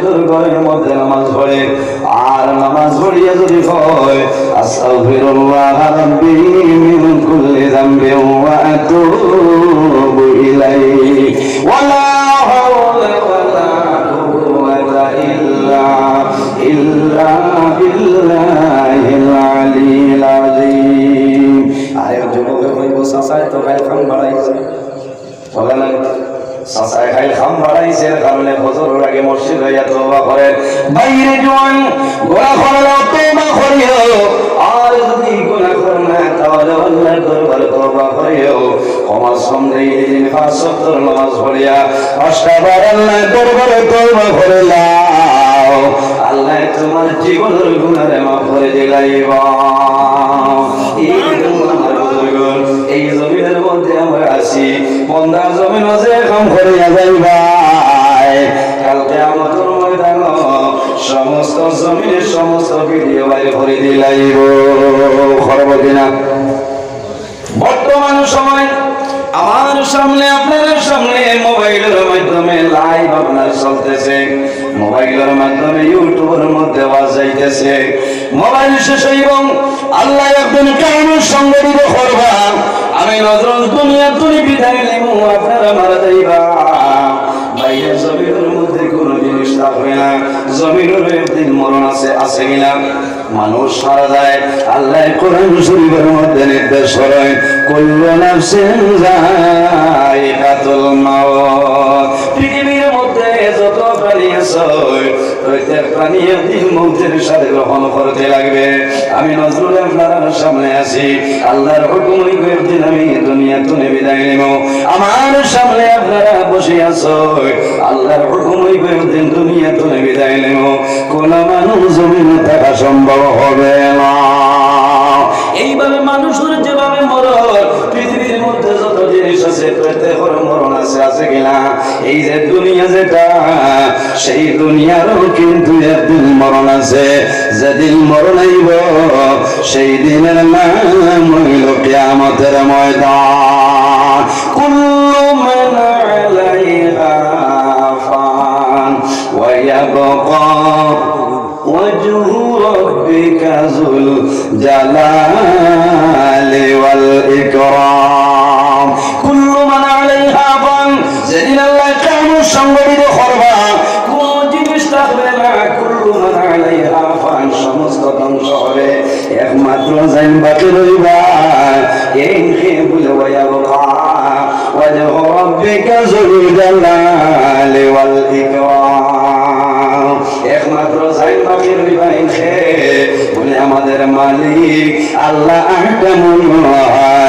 পবিত্র ঘরের মধ্যে নামাজ পড়ে আর নামাজ পড়িয়া যদি হয় আস্তাগফিরুল্লাহ রাব্বি মিন কুল্লি যামবিন ওয়া আতুবু ইলাইহি ওয়ালা হাওলা ওয়ালা কুওয়াতা ইল্লা বিল্লাহিল আলিয়্যিল আযীম। আরে যুবক কইবো সাসায় তো গায় খাম বাড়াইছে বলে না সাসায় খাই খাম বাড়াইছে কারণে ফজরের আগে মসজিদ হইয়া তওবা করেন বাইরে জোয়ান গোনা করলে তওবা করিও আর যদি গোনা করো না তাহলে আল্লাহর দরবারে তওবা করিও ক্ষমার সামনে এই দিন 5 ওয়াক্ত নামাজ পড়িয়া 5টা বার আল্লাহর দরবারে তওবা করে নাও আল্লাহ তোমার জীবনের গুনাহ মাফ করে দিলাইবা। এই জমিনের মধ্যে আমরা আছি বন্দার জমিন আছে কাম করিয়া যাইবা কালকে আমাদের ময়দান সমস্ত জমিনের সমস্ত ভিডিও বাইরে করে দিলাইব খরবতি না। বর্তমান সময় আমার সামনে আপনাদের সামনে মোবাইলের মাধ্যমে লাইভ আপনার চলতেছে, মোবাইলের মাধ্যমে ইউটিউবের মধ্যে আওয়াজ যাইতেছে। মোবাইল শেষ হইব আল্লাহ একদিন কায়মত সংগঠিত করবা আমি নজরুল দুনিয়া তুমি বিদায় নেব আপনারা মারা যাইবা। বাইরে জমিনের মধ্যে কোন জিনিস থাকবে না, জমিনের একদিন মরণ আছে কিনা মানুষ মারা যায়। আল্লাহ কোরআন শরীফের মধ্যে নির্দেশ করেন কুল্লু নাফসিন যায়িকাতুল মাউত। পৃথিবীর মধ্যে যত প্রাণী আছে প্রত্যেক প্রাণী একদিন মৌতের সাথে গ্রহণ করতে লাগবে। আমি নজরুল আপনার সামনে আছি আল্লাহর হুকুম হইবে একদিন আমি দুনিয়া থেকে বিদায় নেব। আমার সামনে আপনারা বসে আছো আল্লাহর হুকুম হইবে একদিন দুনিয়া থেকে বিদায় নেব। কোন মানুষ জমিনে থাকা সম্ভব হবে না। এইভাবে মানুষের যেভাবে মরণ পৃথিবীর মধ্যে যত জিনিস আছে প্রত্যেকের মরণ আছে কিনা এই যে দুনিয়া যেটা সেই দুনিয়ারও কিন্তু একদিন মরণ আছে। যেদিন মরণ আইব সেই দিনের নাম হইল কিয়ামতের ময়দান। কুল্লু মান আলাইহা ফান ওয়া ইয়াবকা ওয়াজহু রাব্বিকা যুল জালালি ওয়াল ইকরাম। কুল্লু মান আলাইহা ফান যেদিন আল্লাহ কিয়ামত সংগঠিত করবা কোন জিনিস থাকবে না। কুল্লু মান আলাইহা ফান সমস্ত ধ্বংস হবে একমাত্র যাই বাকি রইবা এই বলে ওয়া ইয়াবকা ওয়াজহু রাব্বিকা যুল জালালি ওয়াল ইকরাম। একমাত্র যাই বাকি রইবা বলে আমাদের মালিক আল্লাহ আহকামুল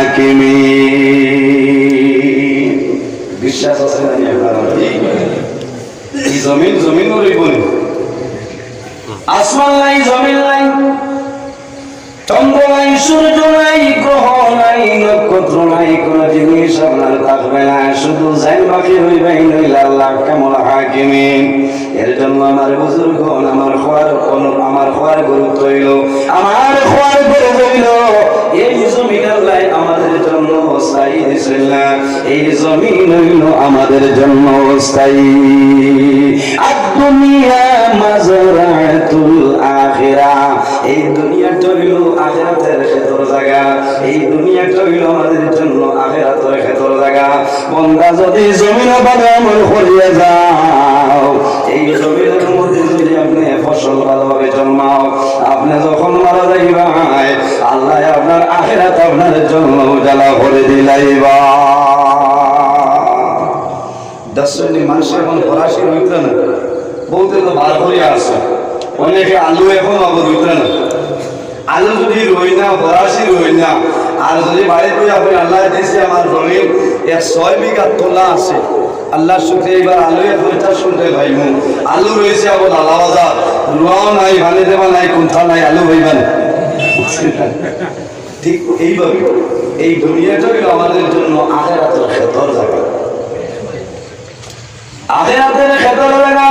হাকিমিন। বিশ্বাস আছে না এই জমিন রইব আসমান নাই জমিন নাই চন্দ্র নাই সূর্য নাই গ্রহ নাই নক্ষত্র নাই কোন জিনিস আপনার থাকবে না শুধু যাই বাকি রইবে নইলে আল্লাহ আহকামুল হাকিমিন। এর জন্য আমার বুজুর্গগণ আমার খোয়ার গুরুত্ব হইল এই জমিন আল্লাহ আমাদের জন্য স্থায়ী দিছেন না, এই জমিন হইল আমাদের জন্য স্থায়ী। দুনিয়া মাজরাতুল আখিরাহ এই দুনিয়াটা হইল আখিরাতের ক্ষেত্র জায়গা, এই দুনিয়াটা হইল আমাদের জন্য আখিরাতের ক্ষেত্র জায়গা। বান্দা যদি জমিনে ভালো আমল করিয়া যাও এই জমিনের মধ্যে যদি আপনি ফসল ভালোভাবে জন্মাও আপনি যখন মারা যাইবা আল্লাহ আপনার আখিরাত আপনার জন্য উজালা করে দিলাইবা। দশজনী মানুষ এখন ফরাসি হইতে না বলতে তো বার করিয়া আছে অনেকে আলু এখন আবার হইতে না। আলু যদি রই না ফরাসি রই না আর যদি বাড়িতে আপনি আল্লাহ দিয়েছে আমার জমিন 6 বিঘা তোলা আছে আল্লাহ শুক্রিয়া এবার আলু এখন শুনতে পাইব। আলু রয়েছে আবার আলা বাজার রোয়াও নাই ভানে দেবা নাই কুন্থা নাই আলু হইবেন। ঠিক এইভাবে এই দুনিয়াটাই আমাদের জন্য আখিরাতের ক্ষেত্র জায়গা, আখিরাতের ক্ষেত্র জায়গা।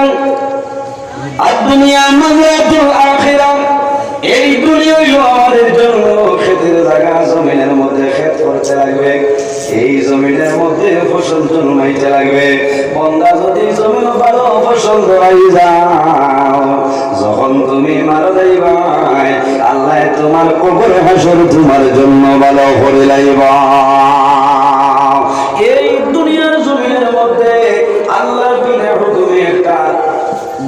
আর দুনিয়া মাজরাতুল আখিরাহ এই দুনিয়া হইল আমাদের জন্য ক্ষেতের জায়গা। জমিনের মধ্যে ক্ষেত করতে লাগবে, এই জমিনের মধ্যে ফসল জন্মাইতে লাগবে। বান্দা যদি জমিন ভালো ফসল ধরাই যাও, যখন তুমি মারা যাইবাই আল্লাহ তোমার কবর হাসর তোমার জন্য ভালো করে লাইবা। এই দুনিয়ার জমিনের মধ্যে আল্লাহর বিনা হুকুমে একটা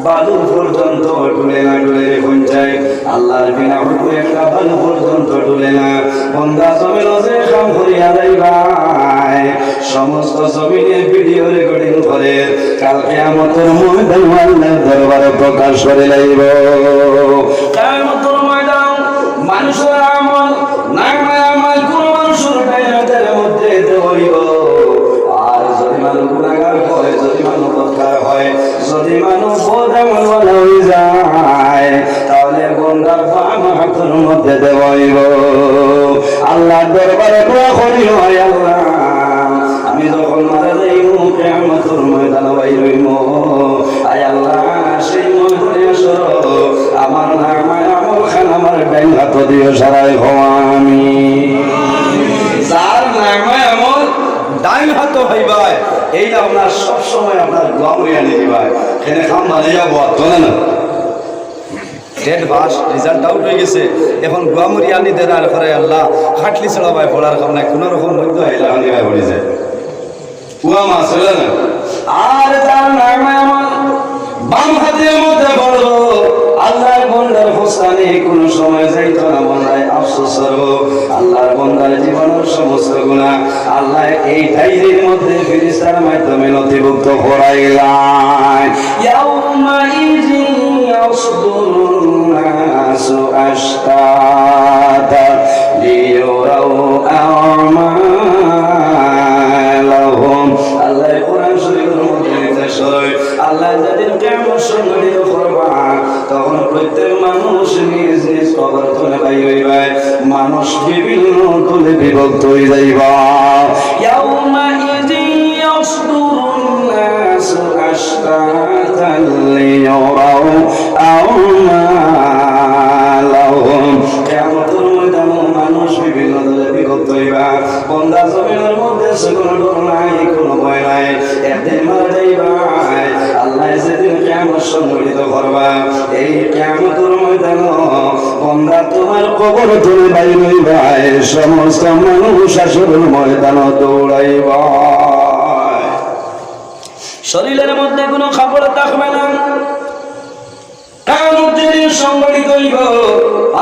বালু পর্যন্ত টুলে না টুলে দেখুন চাই, আল্লাহর বিনা হুকুমে একটা বালু পর্যন্ত টুলে না। বন্দা জমিন যে কাম করিয়া যাইবাই সমস্ত জমিনে ভিডিও রেকর্ডিং করে কাল কিয়ামতের ময়দান আল্লাহর দরবারে প্রকাশ করে লাইব। কিয়ামতের ময়দান মানুষের আমল নামায় আমল কোন মানুষের হাতের মধ্যে দেওয়াইব। আর যদি মানুষ গুনাহগার হয়, যদি মানুষ বদকার হয়, যদি মানুষ বদআমলওয়ালা হয়ে যায় তাহলে বন্দার বাম হাতের মধ্যে দেওয়াইব। আল্লাহর দরবারে দোয়া করি, হয় আল্লাহ আমি যখন মারা যাইব কিয়ামতের ময়দানে বাইরইব, আয় আল্লাহ সেই ময়দানে আসো আমার নামায় আমল খান আমার ডাইন হাত দিয়ে সারাই হওয়া আমি। যার নামায় আমল ডাইন হাত হইবাই এইটা আপনার সবসময় আপনার গমরিয়া নিয়ে দিবাই। এখানে খাম মানে যাবো চলে না ডেট বাস রেজাল্ট আউট হয়ে গেছে, এখন গুয়ামুরিয়া নিতে আর করে আল্লাহ খাটলি চড়াবাই পড়ার কাম নাই, কোন রকম মধ্য হইলা নিবাই পড়ে যায় কুয়া মাছ চলে না। আর তার নামায় আমল বাম হাতের মধ্যে পড়লো আল্লাহর বন্দার হোসানে কোন সময় যাইতো না, বন্দায় আফসোস করবো আল্লাহর বন্দার জীবনের সমস্ত গুনাহ আল্লাহ এই ডায়েরির মধ্যে ফেরেশতার মাধ্যমে নথিভুক্ত করাইলেন। ইয়াউমা ইযি ইয়াসদুরুন নাসু আশতাতা লিয়ারাউ আমালাহুম। আল্লাহ কোরআন শরীফের মধ্যে নির্দেশ করে আল্লাহ যেদিন কিয়ামত সংঘটিত করবা তখন প্রত্যেক মানুষ নিজ নিজ কবর থেকে বাইর হইবে, মানুষ বিভিন্ন দলে বিভক্ত হয়ে যাইবা। ইয়াউমা ইযি ইয়াসদুরুন নাসু আশতাতান লিয়ারাউ আমালাহুম। কিয়ামতের ময়দানে মানুষ বিভিন্ন দলে বিভক্ত হইবা। বন্দা জমিনের মধ্যে কোনো ডর নাই, কোনো ভয় নাই, একদিন মারা যাইবা। আল্লাহ যেদিন কিয়ামত সংঘটিত করবা এই কিয়ামতের ময়দানে বন্দা তোমার কবর থেকে বাইর হইবা, সমস্ত মানুষ আসরের ময়দানে দৌড়াইবা। শরীরের মধ্যে কোনো কাপড় থাকবে না। কিয়ামত যেদিন সংঘটিত হইব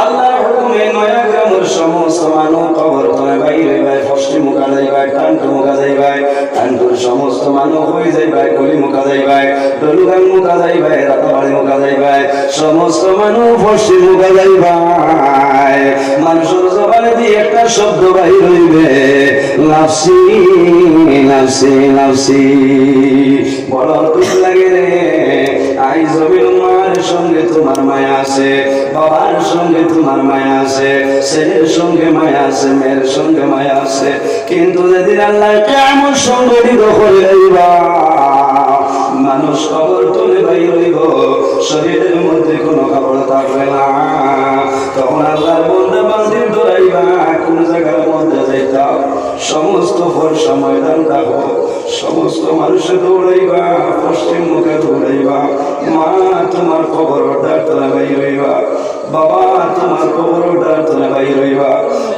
আল্লাহর হুকুমে নয়া গ্রামের সমস্ত মানুষ কবর থেকে বাইর হইবা, ফষ্টি মুখা যাইবা, টান্টু মুখা যাইবা, টান্টুর সমস্ত মানুষ হয়ে যাইবা, কলি মুখা যাইবা, ডলুগান মুখা যাইবা, রাতাবাড়ি মুখা যাইবা, সমস্ত মানুষ ফষ্টি মুখা যাইবা। মানুষের জবানে দিয়ে একটা শব্দ বাইর হইবে, নাফসি নাফসি নাফসি। বড় দুঃখ লাগে রে, আই জমিন মার সঙ্গে তোমার মায়া আছে, বাবার সঙ্গে তোমার মায়া আছে, ছেলের সঙ্গে মায়া আছে, মেয়ের সঙ্গে মায়া আছে, কিন্তু যেদিন আল্লাহ কিয়ামত সংঘটিত করে লইবা মানুষ কবর তুলে বাইর হইব, শরীরের মধ্যে কোনো কাপড় থাকবে না। তখন আল্লাহর বন্দা বান্দির দৌড়াইবা কোন জায়গার মধ্যে যাইতা, সমস্ত ফরসা ময়দান থাকো, সমস্ত মানুষে দৌড়াইবা, পশ্চিম মুখে দৌড়াইবা। মা তোমার কবর ডাক্তার বাইর হইবা, বাবা তোমার কবর ডাক্তার বাইর হইবা।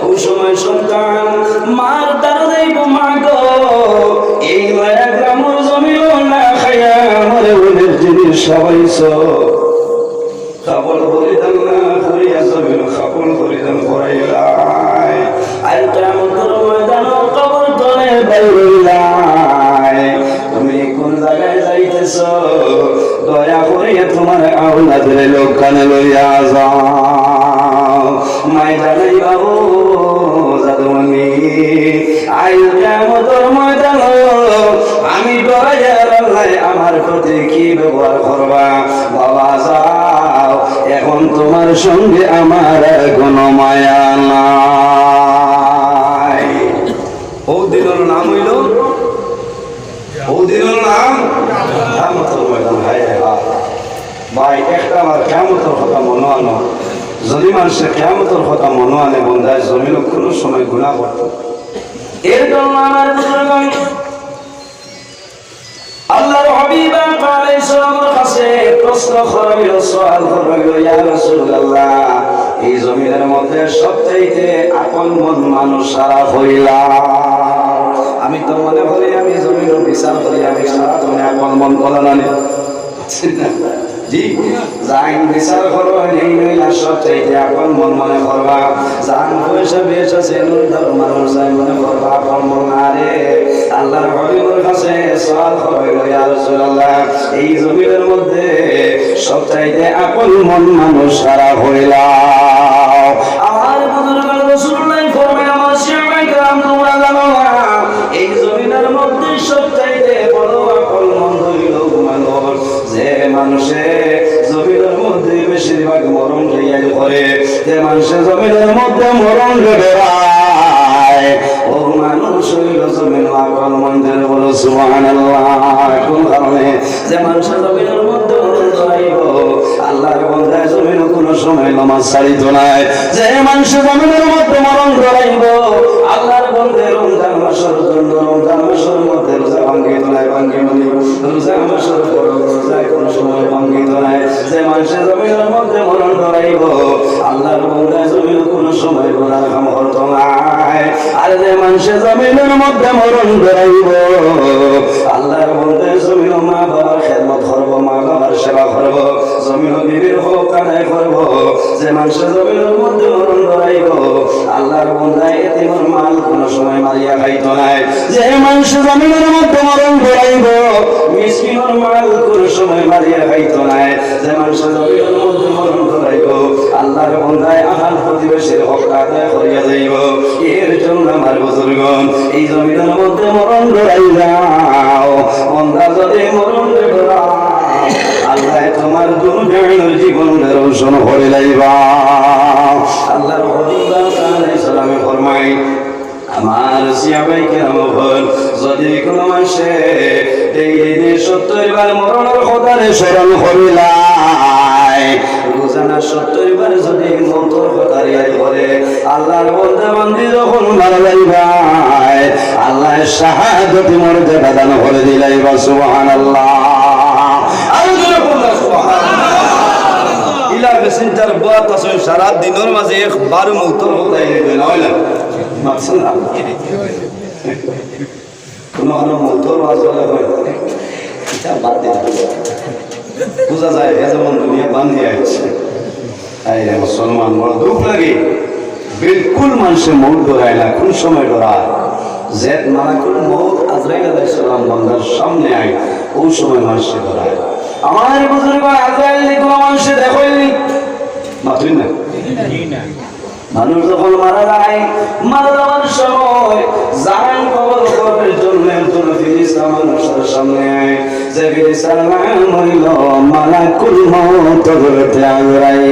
ওই সময় সন্তান মার দ্বারা যাইব, মা গো এই মায়া গ্রামের জমিল না খাইয়া মরে ওদের জিনিস সবাইছ খাবল পরিধান না করিয়া জমিল খাবল পরিধান করাইলাই। আর কিয়ামতের ময়দানে কবর তলে বাইর হইলাই। তুমি কোন জায়গায় যাইতেছ দয়া করিয়া তোমার আওলাদের লোক কানে লইয়া যাও। মাই জানাই বাবু জাদুমণি আই কিয়ামতের ময়দানে আমি ডরাইয়া আল্লাহ আমার প্রতি কি ব্যবহার করবা। বাবা যাও, এখন তোমার সঙ্গে আমার কোনো মায়া নাই। ও দিনের নাম হইল, ও দিনের নাম কিয়ামতের ময়দান। হায় হায় ভাই, একটা আমার কিয়ামতের কথা মনে আনো। যদি মানুষের কিয়ামতের কথা মনে আনে বন্ধায় জমিন কোনো সময় গুনাহ করত। এর জন্য আমার আল্লাহর হাবিব আলাইহিস সালামের প্রশ্ন করবিল সওয়াল করবিল ইয়া রাসূলুল্লাহ এই জমিনের মধ্যে সবচাইতে আপন মন মানুষ সারা হইলা আমি তো মনে করি আমি জমিনের বিচার করি আমি সারা তুমি আপন মন বলা না জি জান বিচার করো নেই নইলা সবচাইতে আপন মন মনে করবা জান পয়সা বেশা সেনুর ধর মানুষ যাই মনে করবা আপন মন আরে আল্লাহর হাবিবের কাছে সওয়াল করবিল ইয়া রাসূলুল্লাহ এই জমিনের মধ্যে সবচাইতে আপন মন মানুষ সারা হইলা আমার বুজুর্গ রাসূলুল্লাহ ফরমায় আমার সাহাবায়ে کرام তোমরা জানো না এই জমিনের মধ্যে সবচাইতে বড় আপন মন হইল মানুষ যে মানুষে জমিনের মধ্যে বেশিরভাগ মরণ লইয়া করে যে মানুষে জমিনের মধ্যে মরণ বেড়ায় ও মানুষ হইল জমিন আপন মন্দির বলো সুবহানাল্লাহ কোন কারণে যে মানুষ জমিনের মধ্যে মরণ ধরাইব আল্লাহর বান্দায় জমিন কোনো সময় নামাজ ছাড়িত নাই যে মানুষ জমিনের মধ্যে মরণ ধরাইব আল্লাহর বান্দায় রমজান মাসের জন্য রমজান মাসের মধ্যে রোজা ভাঙ্গিত নাই রোজা মাসের পর রোজা কোনো সময় ভাঙ্গিত নাই যে মানুষ জমিনের মধ্যে মরণ ধরাইব আল্লাহর বান্দায় জমিন কোনো সময় গুনাহ কাম করত নাই আর যে মানুষ জমিনের মধ্যে মরণ ধরাইব আল্লাহর বান্দায় জমিন মা বাবার খেদমত করব মা বাবার সেবা করব জমিন বিবির হক আদায় করব যে মানুষ জমিনের মধ্যে মরণ ধরাইব আল্লাহর বান্দায় এতিমের মাল কোনো সময় মারিয়া খাইত নাই যে মানুষ জমিনের মধ্যে মরণ ধরাইব মিসকিনের মাল কোনো সময় মারিয়া খাইত নাই যে মানুষ জমিনের মধ্যে মরণ ধরাইব আল্লাহর বান্দায় আহাল প্রতিবেশীর হক আদায় করিয়া যাইব এর জন্য আমার বুজুর্গণ এই জমিনের মধ্যে মরণ ধরাই যাও বান্দা যদি মরণ ধরাও আল্লাহ তোমার দুনিয়ার জীবন রোশন করে লাইবা আল্লাহর হাবিব আলাইহিস সালাম ফরমায় আমার সাহাবায়ে কেরাম বল যদি কোন মানুষে ডেইলি 70 বার মরণের কথারে স্মরণ করিলাই রোজানা 70 বার যদি মরণের কথারে করে আল্লাহর বান্দা বান্দি যখন মারা যাইবা আল্লাহ শাহাদাত মর্যাদা দান করে দিলাইবা সুবহানাল্লাহ ইলা মেসেঞ্জার বাত আছে সারা দিনের মাঝে একবার মৌতর হতাই না হইলা মাকসাদ কোন কোন মৌতর ওয়াজলা হয় এটা বাদ দে বুঝা যায় যেমন দুনিয়া বান্ধি আছে আই মুসলমান বড় দুঃখ লাগে বিলকুল মানুষে মৌত ধরায় না কোন সময় ধরায় জেদ মালাকুল মৌত আজরাইল আলাইহিস সালাম বান্দার সামনে আয় ওই সময় মানুষে ধরায় আমার বুজুর্গ আজরাইল কোন মানুষে দেখইনি মাতুই না মানুষ যখন মারা যায় মারা যাওয়ার সময় জান কবর করার জন্য ফেরেশতা মানুষের সামনে আয় যে ফেরেশতার নাম হইল মালাকুল মৌত হযরত আজরাইল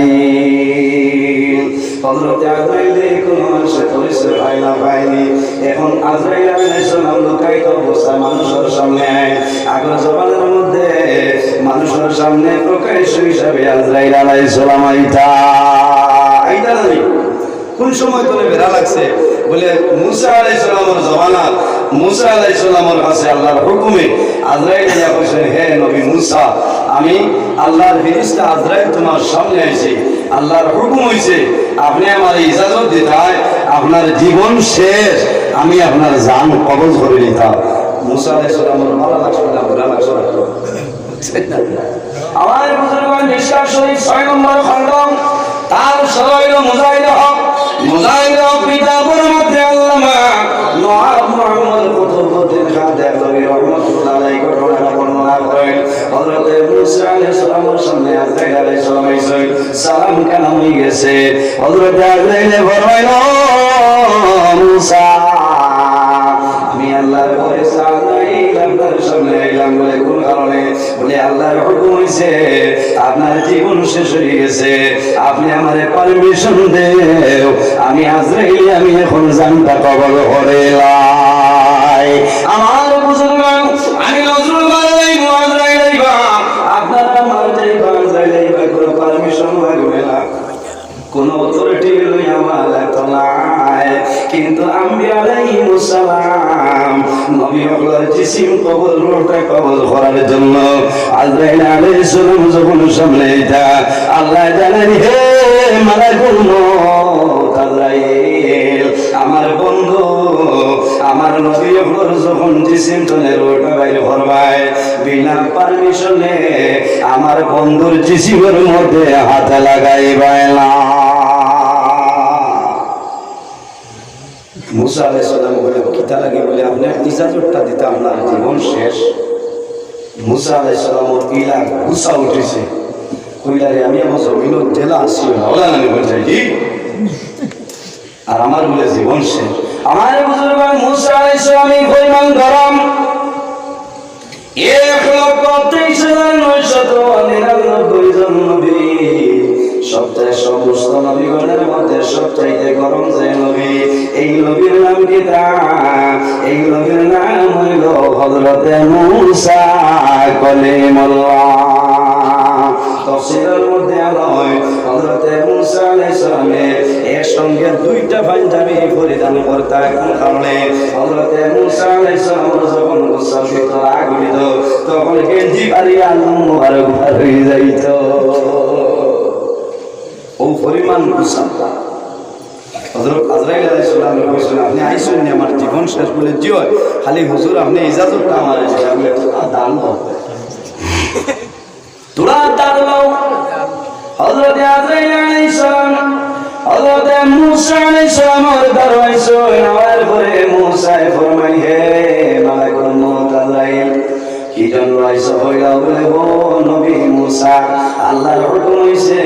হযরত আজরাইল কোন মানুষের পরিচয় পায়নি এখন আজরাইল আলাইহিস সালাম লুকায়িত অবস্থায় মানুষের সামনে আয় আগের জবানের মধ্যে মানুষের সামনে প্রকাশ হিসাবে আজরাইল আলাইহিস সালাম আইতা নাই কোন সময় তোরে বেড়া লাগছে বলে মুসা আলাইহিস সালামের জমানা মুসা আলাইহিস সালামের কাছে আল্লাহর হুকুমে আজরাইল ইয়া কইছে হে নবী মুসা আমি আল্লাহর ফেরেশতা আজরাইল তোমার সামনে আইছি আল্লাহর হুকুম হইছে আপনি আমার ইজাজত দিতাই আপনার জীবন শেষ আমি আপনার জান কবজ করে নিতাম মুসা আলাইহিস সালামের ভালো লাগছে না ভালো লাগছে আমার বুজুর্গ নিঃশ্বাস শরীফ 6 নম্বর খণ্ড তার সরাইল মুজাহিদ হক কিতাবের মধ্যে আল্লামা নওয়াব মুহাম্মদ কুতুবউদ্দিন খাদেরী রাহমাতুল্লাহ আলাইহি ঘটনা বর্ণনা করেন হযরত মুসা আলাইহিস সালামের সামনে আজরাইল আলাইহিস সালাম এসে সালাম কালাম হয়ে গেছে হযরত আজরাইল ফরমাইল মুসা আমি আল্লাহর পরে আপনার সামনে এলাম বলে কোন কারণে বলে আল্লাহর হুকুম হইছে আপনার জীবন শেষ হয়ে গেছে আপনি আমারে পারমিশন দেও আমি আজরাইল আমি এখন জানটা কবর করে লাই আমার বুজুর্গ আমি নজরুল বালাই আজরাইল আইবা আপনারা আমার যাইবা আজরাইল আইবা কোনো পারমিশন লাগবে না কোনো অথরিটি লই আমার লাগতো না যায়, কিন্তু আম্বিয়া আলাইহিস সালাম নবী হকর জিসিম কবুল রূহটা কবুল করার জন্য আজরাইল আলাইহিস সালাম যখন সামনে এটা আল্লাহ জানেন, হে মালাকুল মউত আজরাইল, আমার বন্ধু আমার নবী হকর যখন জিসিম তলে রূহটা বাইরে করবায় বিনা পারমিশনে আমার বন্ধুর জিসিমের মধ্যে হাত লাগাইবাই না। মুসা আলাইহিস সালাম বলে কিতা লাগে বলে আপনি ইজাজতটা দিতে আপনার জীবন শেষ। মুসা আলাইহিস সালামের ইলা গুসা উঠেছে, কইলারে আমি আমার জমিনও জেলা আসি না ওলা না বলছে কি, আর আমার বলে জীবন শেষ। আমার বুজুর্গ মুসা আলাইহিস সালাম এই পরিমাণ গরম 1,23,999 জন নবী, সবচেয়ে সমস্ত নবীগণের মধ্যে সবচাইতে গরম যে নবী, এই নবীর নাম কি? এই নবীর নাম হইল হযরতে মূসা কলিমুল্লাহ। তাফসীরের মধ্যে আলোয় হযরতে মূসা আলাইহিস সালামের একসঙ্গে দুইটা পাঞ্জাবি পরিধান করতে, কোন কারণে? হযরতে মূসা আলাইহিস সালাম যখন গোসল করত আগুলিত তখন গেঞ্জি পারি আলু মুবারক হয়ে যাইত, ও পরিমাণ গোসল। হযরত আজরাইল আলাইহিস সালাম কইছেন আপনি আইছেন নি আমার জীবন শেষ বলে জিও, খালি হুজুর আপনি ইজাজতটা আমার দিতে, আমি দান দাও তোরা দান দাও। হযরত আজরাইল আলাইহিস সালাম হযরত মূসা আলাইহিস সালামের দরবারে নেওয়ার পরে মূসায় ফরমাই, হে মালাকুল মউত আজরাইল, কি জন্য আইছো? হইলা বলে ও নবী মূসা, আল্লাহর হুকুম হইছে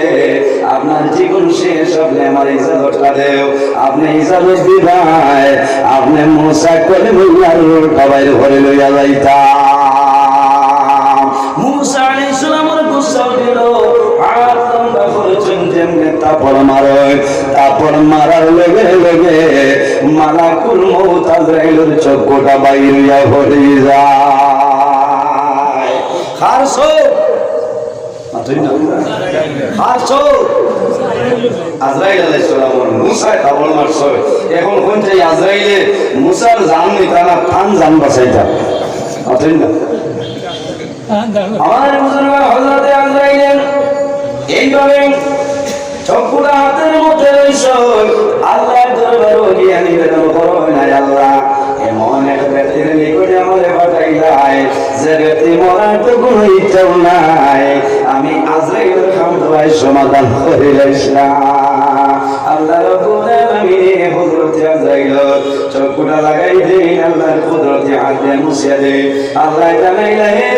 আপনার জীবন শেষ, আপনি আমার ইজাজতটা দেও। আপনি ইজাজত দিবাই আপনি মূসা কলিমুল্লাহর রূহটা বাইরে ঘরে লইয়া যাইতা। মূসা আলাইহিস সালামের গুসা দিল, আর তোমরা বলছেন যেমনে তারপর মারো, তারপর মারার লগে লগে মালাকুল মউত আজরাইলের চক্ষুটা বাইরিয়া হয়ে যায়। খারসো মাতুই না, খারসো আজরাইল আলাইহিস সালাম মূসা তাবল মারছো। এখন কোন চাই আজরাইলে মূসার জান নিতা না থান জান বাঁচাইতা, মাতুই না। আমার বুজুর্গ হযরতে আজরাইল এইভাবে চক্ষুটা হাতের মধ্যে রইছো, আল্লাহর দরবারে গিয়ে নিবেদন করো, না আল্লাহ এমন এক ব্যক্তির নিকটে আমারে পাঠাইলাই যে ব্যক্তি মরার তো কোনো ইচ্ছাও নাই, আমি আজরাইলের খামটাই সমাধান করে লাইছিলাম। আল্লাহ রাব্বুল আলামিন হযরতে আজরাইল চক্ষুটা লাগাই দেন, আল্লাহর কুদরতে হাত দিয়ে মুছিয়ে দেন। আল্লাহ জানাইলা, হে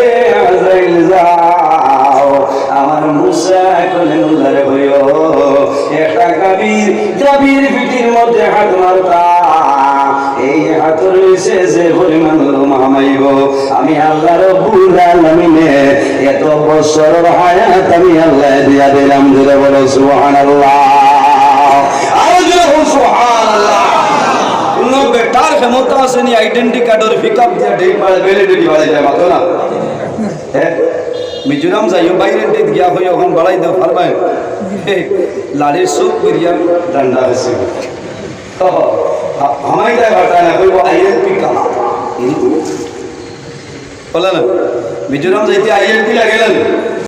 আজরাইল যাও আমার মূসা কলিমুল্লাহর হইও একটা গাভীর পিঠির মধ্যে হাত মারতা, এই হাত রয়েছে যে পরিমাণ মামাইব, আমি আল্লাহ রাব্বুল আলামিনে এত বছরের হায়াত আমি আল্লাহ দিয়া দিলাম। জোরে বলো সুবহানাল্লাহ, আর জোরে বলো সুবহানাল্লাহ। কোন বেটার ক্ষমতা আছে নি আইডেন্টি কার্ডের পিকআপ দিয়া ডেট মারে ভ্যালিডিটি বাড়াই যায় মাতো না। হ্যাঁ মিজোরাম যাইও বাইরে ডেট গিয়া হই ওখান বাড়াই দাও পারবে, লাড়ির সব করিয়া ডান্ডা আছে हमारी क्या करता है ना कोई वो आईएलपी का बोला ना मिजोरम जाते आईएलपी लगे